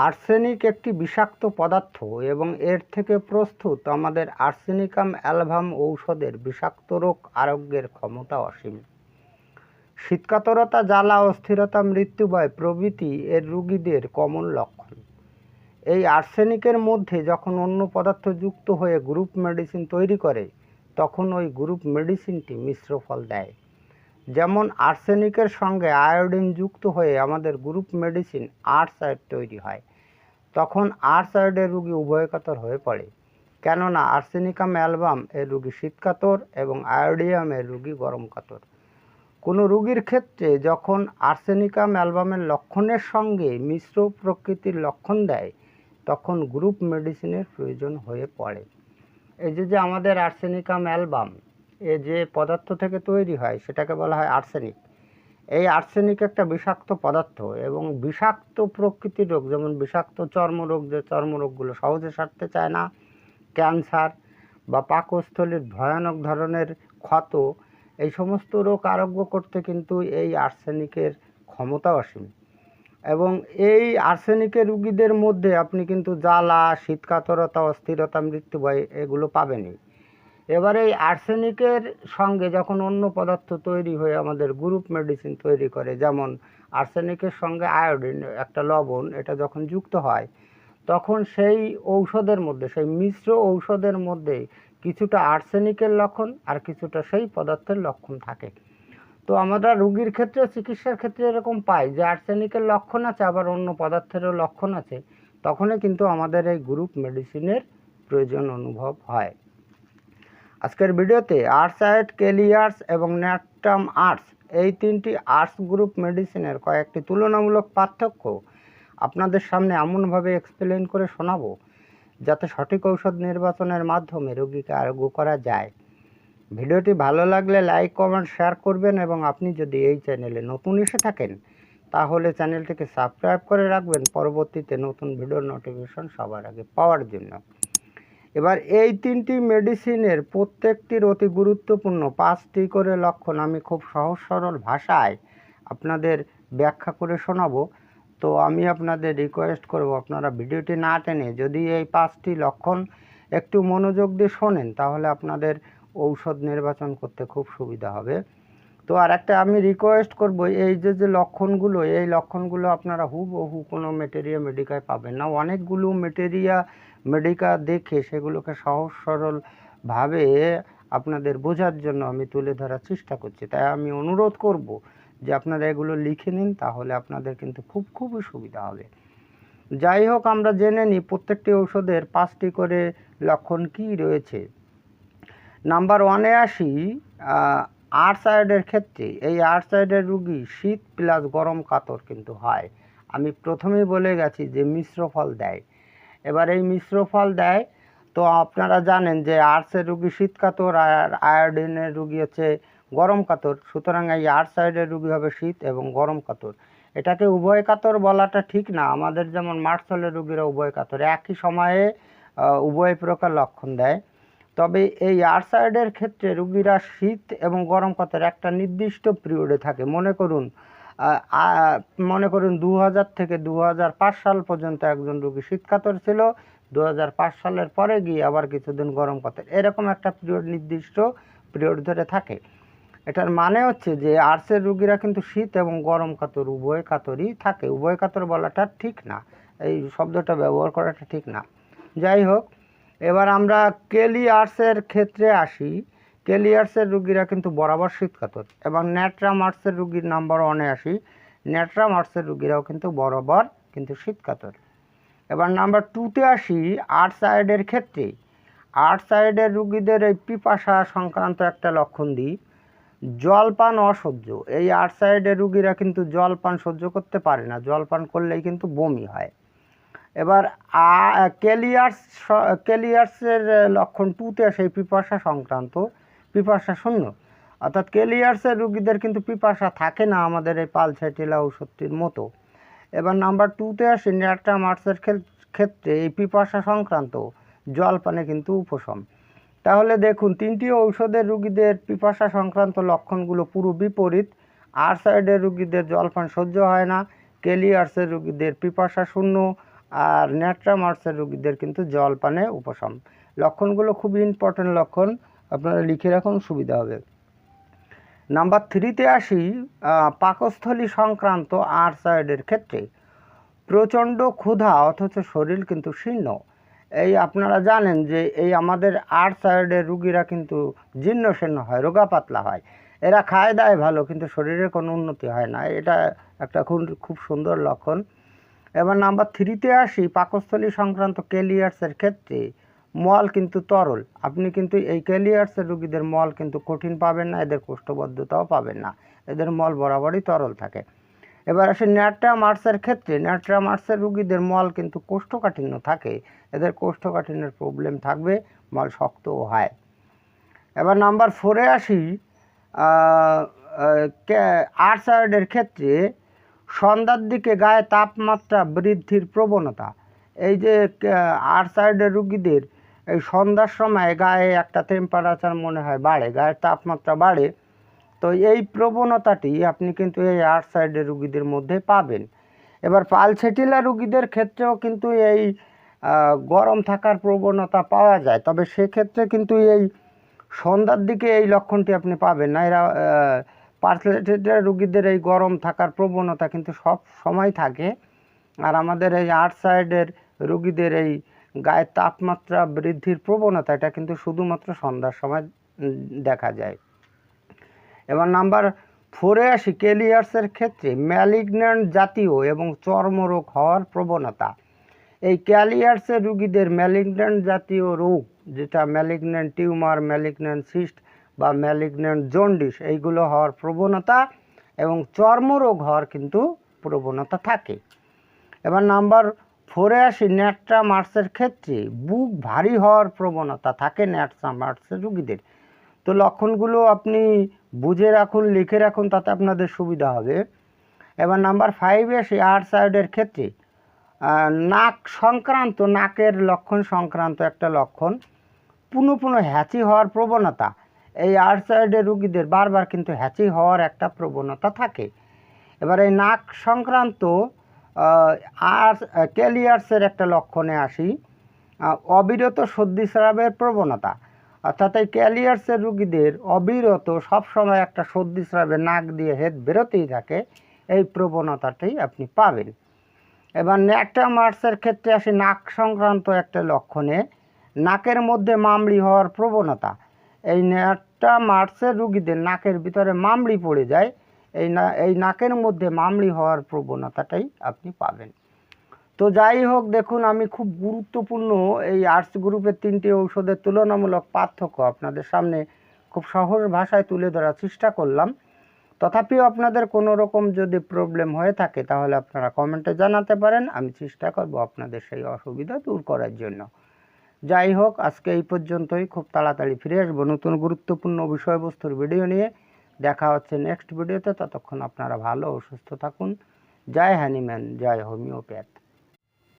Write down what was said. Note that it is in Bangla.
আর্সেনিক একটি বিষাক্ত পদার্থ এবং এর থেকে প্রস্তুত আমাদের আর্সেনিকাম অ্যালবাম ঔষধের বিষাক্ত রোগ আরোগ্যের ক্ষমতা অসীম। শীতকাতরতা, জ্বালা, অস্থিরতা, মৃত্যুভয় প্রভৃতি এর রোগীদের কমন লক্ষণ। এই আর্সেনিকের মধ্যে যখন অন্য পদার্থ যুক্ত হয়ে গ্রুপ মেডিসিন তৈরি করে তখন ওই গ্রুপ মেডিসিনটি মিশ্র ফল দেয়। যেমন আর্সেনিকের সঙ্গে আয়োডিন যুক্ত হয়ে আমাদের গ্রুপ মেডিসিন আর্সআয়োড তৈরি হয়। তখন আর্সআয়োডের রোগী উভয়কাতর হয়ে পড়ে, কেননা আর্সেনিকাম অ্যালবাম এর রোগী শীতকাতর এবং আয়োডিয়ামের রোগী গরমকাতর। কোনো রোগীর ক্ষেত্রে যখন আর্সেনিকাম অ্যালবামের লক্ষণের সঙ্গে মিশ্র প্রকৃতির লক্ষণ দেয় তখন গ্রুপ মেডিসিনের প্রয়োজন হয়ে পড়ে। এই যে আমাদের আর্সেনিকাম অ্যালবাম যে পদার্থ থেকে তৈরি হয় সেটাকে বলা হয় আর্সেনিক। এই আর্সেনিক একটা বিষাক্ত পদার্থ এবং বিষাক্ত প্রকৃতির রোগ, যেমন বিষাক্ত চর্মরোগ, যে চর্মরোগগুলো সহজে সারতে চায় না, ক্যান্সার বা পাকস্থলীর ভয়ানক ধরনের ক্ষত, এই সমস্ত রোগ আরোগ্য করতে কিন্তু এই আর্সেনিকের ক্ষমতা অসীম। এবং এই আর্সেনিকের রোগীদের মধ্যে আপনি কিন্তু জ্বালা, শীতকাতরতা, অস্থিরতা, মৃত্যুভয় এগুলো পাবেনই। এবারে এই আর্সেনিকের সঙ্গে যখন অন্য পদার্থ তৈরি হয়ে আমাদের গ্রুপ মেডিসিন তৈরি করে, যেমন আর্সেনিকের সঙ্গে আয়োডিন একটা লবণ, এটা যখন যুক্ত হয় তখন সেই ঔষধের মধ্যে, সেই মিশ্র ঔষধের মধ্যে কিছুটা আর্সেনিকের লক্ষণ আর কিছুটা সেই পদার্থের লক্ষণ থাকে। তো আমরা রোগীর ক্ষেত্রে, চিকিৎসার ক্ষেত্রে এরকম পাই যে আর্সেনিকের লক্ষণ আছে আবার অন্য পদার্থেরও লক্ষণ আছে, তখনই কিন্তু আমাদের এই গ্রুপ মেডিসিনের প্রয়োজন অনুভব হয়। আজকের ভিডিওতে আর্সআয়োড, কেলিয়ার্স এবং ন্যাট্রাম আর্স, এই তিনটি আর্স গ্রুপ মেডিসিনের কয়েকটি তুলনামূলক পার্থক্য আপনাদের সামনে এমনভাবে এক্সপ্লেন করে শোনাবো যাতে সঠিক ঔষধ নির্বাচনের মাধ্যমে রোগীকে আরোগ্য করা যায়। ভিডিওটি ভালো লাগলে লাইক, কমেন্ট, শেয়ার করবেন এবং আপনি যদি এই চ্যানেলে নতুন এসে থাকেন তাহলে চ্যানেলটিকে সাবস্ক্রাইব করে রাখবেন পরবর্তীতে নতুন ভিডিওর নোটিফিকেশন সবার আগে পাওয়ার জন্য। এবার এই তিনটি মেডিসিনের প্রত্যেকটির অতি গুরুত্বপূর্ণ 5টি করে লক্ষণ আমি খুব সহজ সরল ভাষায় আপনাদের ব্যাখ্যা করে শোনাবো। তো আমি আপনাদের রিকোয়েস্ট করব আপনারা ভিডিওটি না টেনে যদি এই 5টি লক্ষণ একটু মনোযোগ দিয়ে শোনেন তাহলে আপনাদের ঔষধ নির্বাচন করতে খুব সুবিধা হবে। তো আর একটা আমি রিকোয়েস্ট করব, এই যে লক্ষণগুলো, এই লক্ষণগুলো আপনারা হুবহু কোনো মেটেরিয়া মেডিকায় পাবেন না। অনেকগুলো মেটেরিয়া মেডিকা দেখে সেগুলোকে সহজ সরলভাবে আপনাদের বোঝার জন্য আমি তুলে ধরার চেষ্টা করছি। তাই আমি অনুরোধ করব যে আপনারা এগুলো লিখে নিন, তাহলে আপনাদের কিন্তু খুবই সুবিধা হবে। যাই হোক, আমরা জেনে নিই প্রত্যেকটি ঔষধের 5টি করে লক্ষণ কী রয়েছে। নাম্বার 1-এ আসি। আর্সআয়োডের ক্ষেত্রে এই আর্সআয়োডের রোগী শীত প্লাস গরম কাতর কিন্তু হয়। আমি প্রথমেই বলে গেছি যে মিশ্র ফল দেয়। এবার এই মিশ্র ফল দেয়, তো আপনারা জানেন যে আর্সের রোগী শীত কাতর আর আয়োডিনের রোগী হচ্ছে গরম কাতর। সুতরাং এই আর্সআয়োডের রোগী হবে শীত এবং গরম কাতর। এটাকে উভয় কাতর বলাটা ঠিক না। আমাদের যেমন মার্সলের রোগীরা উভয় কাতর, একই সময়ে উভয় প্রকার লক্ষণ দেয়। তবে এই আর্সআয়োডের ক্ষেত্রে রোগীরা শীত এবং গরম কাতর একটা নির্দিষ্ট পিরিয়ডে থাকে। মনে করুন 2000 থেকে 2005 সাল পর্যন্ত একজন রোগী শীতকাতর ছিল, 2005 সালের পরে গিয়ে আবার কিছুদিন গরম কাতর, এরকম একটা পিরিয়ড, নির্দিষ্ট পিরিয়ড ধরে থাকে। এটার মানে হচ্ছে যে আর্সের রোগীরা কিন্তু শীত এবং গরম কাতর উভয় কাতরই থাকে। উভয় কাতর বলাটা ঠিক না, এই শব্দটা ব্যবহার করাটা ঠিক না। যাই হোক, এবার আমরা কেলিয়ার্সের ক্ষেত্রে আসি। কেলিয়ার্সের রোগীরা কিন্তু বরাবর শীতকাতর। এবং ন্যাট্রাম আর্সের রোগীর নাম্বার 1-এ আসি। ন্যাট্রাম আর্সের রোগীরাও কিন্তু বরাবর কিন্তু শীতকাতর। এবার নাম্বার 2-তে আসি আর্সআয়োডের ক্ষেত্রে। আর্সআয়োডের রোগীদের এই পিপাসা সংক্রান্ত একটা লক্ষণ দিই, জলপান অসহ্য। এই আর্সআয়োডের রোগীরা কিন্তু জলপান সহ্য করতে পারে না, জলপান করলেই কিন্তু বমি হয়। এবার কেলিয়ার্সের লক্ষণ 2-তে সেই পিপাসা সংক্রান্ত, পিপাসা শূন্য, অর্থাৎ কেলিয়ার্সের রোগীদের কিন্তু পিপাসা থাকে না আমাদের এই পালসাইটিলা ওষুধটির মতো। এবার নাম্বার 2-তে আসি ন্যাট্রাম আর্সের ক্ষেত্রে এই পিপাসা সংক্রান্ত জলপানে কিন্তু উপশম। তাহলে দেখুন, 3টি ঔষধের রোগীদের পিপাসা সংক্রান্ত লক্ষণগুলো পুরো বিপরীত। আর্সআয়োডের রোগীদের জলপান সহ্য হয় না, কেলিয়ার্সের রোগীদের পিপাসা শূন্য, আর ন্যাট্রামার্সের রোগীদের কিন্তু জলপানে উপশম। লক্ষণগুলো খুব ইম্পর্টেন্ট লক্ষণ, আপনারা লিখে রাখুন, সুবিধা হবে। নাম্বার 3-তে আসি, পাকস্থলী সংক্রান্ত আর্থ্রায়েডের ক্ষেত্রে প্রচণ্ড ক্ষুধা অথচ শরীর কিন্তু শীর্ণ। এই আপনারা জানেন যে এই আমাদের আর্থ্রায়েডের রুগীরা কিন্তু জীর্ণ শীর্ণ হয়, রোগা পাতলা হয়। এরা খায় দায় ভালো কিন্তু শরীরের কোনো উন্নতি হয় না, এটা একটা খুব সুন্দর লক্ষণ। এবার নাম্বার 3-তে আসি, পাকস্থলী সংক্রান্ত কেলিয়ার্সের ক্ষেত্রে মল কিন্তু তরল। আপনি কিন্তু এই কেলিয়ার্সের রুগীদের মল কিন্তু কঠিন পাবেন না, এদের কোষ্ঠবদ্ধতাও পাবেন না, এদের মল বরাবরই তরল থাকে। এবার আসে ন্যাট্রামার্সের ক্ষেত্রে, ন্যাট্রামার্সের রুগীদের মল কিন্তু কোষ্ঠকাঠিন্য থাকে, এদের কোষ্ঠকাঠিন্যের প্রবলেম থাকবে, মল শক্তও হয়। এবার নাম্বার 4-এ আসি, আর্থ্রায়েডের ক্ষেত্রে সন্ধ্যার দিকে গায়ে তাপমাত্রা বৃদ্ধির প্রবণতা। এই যে আর্থ্রায়েডের রুগীদের এই সন্ধ্যার সময় গায়ে একটা টেম্পারেচার মনে হয় বাড়ে, গায়ের তাপমাত্রা বাড়ে, তো এই প্রবণতাটি আপনি কিন্তু এই আর্থ্রায়েডের রুগীদের মধ্যে পাবেন। এবার পালসেটিলা রুগীদের ক্ষেত্রেও কিন্তু এই গরম থাকার প্রবণতা পাওয়া যায়, তবে সেক্ষেত্রে কিন্তু এই সন্ধ্যার দিকে এই লক্ষণটি আপনি পাবেন না। এরা পালসেটিলা রুগীদের এই গরম থাকার প্রবণতা কিন্তু সব সময় থাকে, আর আমাদের এই আর্থ্রায়েডের রুগীদের এই গায়ের তাপমাত্রা বৃদ্ধির প্রবণতা এটা কিন্তু শুধুমাত্র সন্ধ্যার সময় দেখা যায়। এবার নাম্বার 4-এ আসি, কেলিয়ার্সের ক্ষেত্রে ম্যালিগন্যান্ট জাতীয় এবং চর্মরোগ হওয়ার প্রবণতা। এই ক্যালিয়ার্সের রুগীদের ম্যালিগন্যান্ট জাতীয় রোগ, যেটা ম্যালিগন্যান্ট টিউমার, ম্যালিগন্যান্ট সিস্ট বা ম্যালিগন্যান্ট জন্ডিস, এইগুলো হওয়ার প্রবণতা এবং চর্মরোগ হওয়ার কিন্তু প্রবণতা থাকে। এবার নাম্বার 4-এ আসি, ন্যাট্রামার্সের ক্ষেত্রে বুক ভারী হওয়ার প্রবণতা থাকে ন্যাট্রামার্সের রুগীদের। তো লক্ষণগুলো আপনি বুঝে রাখুন, লিখে রাখুন, তাতে আপনাদের সুবিধা হবে। এবার নাম্বার 5-এ আসি, আর্থ্রায়েডের ক্ষেত্রে নাক সংক্রান্ত, নাকের লক্ষণ সংক্রান্ত একটা লক্ষণ, পুনঃ পুনঃ হ্যাঁচি হওয়ার প্রবণতা। এই আর্থ্রায়েডের রুগীদের বারবার কিন্তু হ্যাঁচি হওয়ার একটা প্রবণতা থাকে। এবার এই নাক সংক্রান্ত আর ক্যালিয়ার্সের একটা লক্ষণে আসি, অবিরত সর্দিস্রাবের প্রবণতা। অর্থাৎ এই ক্যালিয়ার্সের রুগীদের অবিরত সবসময় একটা সর্দিস্রাবে নাক দিয়ে হেদ বেরোতেই থাকে, এই প্রবণতাটাই আপনি পাবেন। এবার ন্যাট্রামার্সের ক্ষেত্রে আসি, নাক সংক্রান্ত একটা লক্ষণে নাকের মধ্যে মামড়ি হওয়ার প্রবণতা। এই ন্যাট্রামার্সের রুগীদের নাকের ভিতরে মামড়ি পড়ে যায়, এই নাকের মধ্যে মামড়ি হওয়ার প্রবণতাটাই আপনি পাবেন। তো যাই হোক, দেখুন আমি খুব গুরুত্বপূর্ণ এই আর্টস গ্রুপের 3টি ঔষধের তুলনামূলক পার্থক্য আপনাদের সামনে খুব সহজ ভাষায় তুলে ধরার চেষ্টা করলাম। তথাপিও আপনাদের কোনো রকম যদি প্রবলেম হয়ে থাকে তাহলে আপনারা কমেন্টে জানাতে পারেন, আমি চেষ্টা করব আপনাদের সেই অসুবিধা দূর করার জন্য। যাই হোক, আজকে এই পর্যন্তই, খুব তাড়াতাড়ি ফিরে আসবো নতুন গুরুত্বপূর্ণ বিষয়বস্তুর ভিডিও নিয়ে। দেখা হচ্ছে নেক্সট ভিডিওতে, ততক্ষণ আপনারা ভালো ও সুস্থ থাকুন। জয় হ্যানিম্যান, জয় হোমিওপ্যাথ।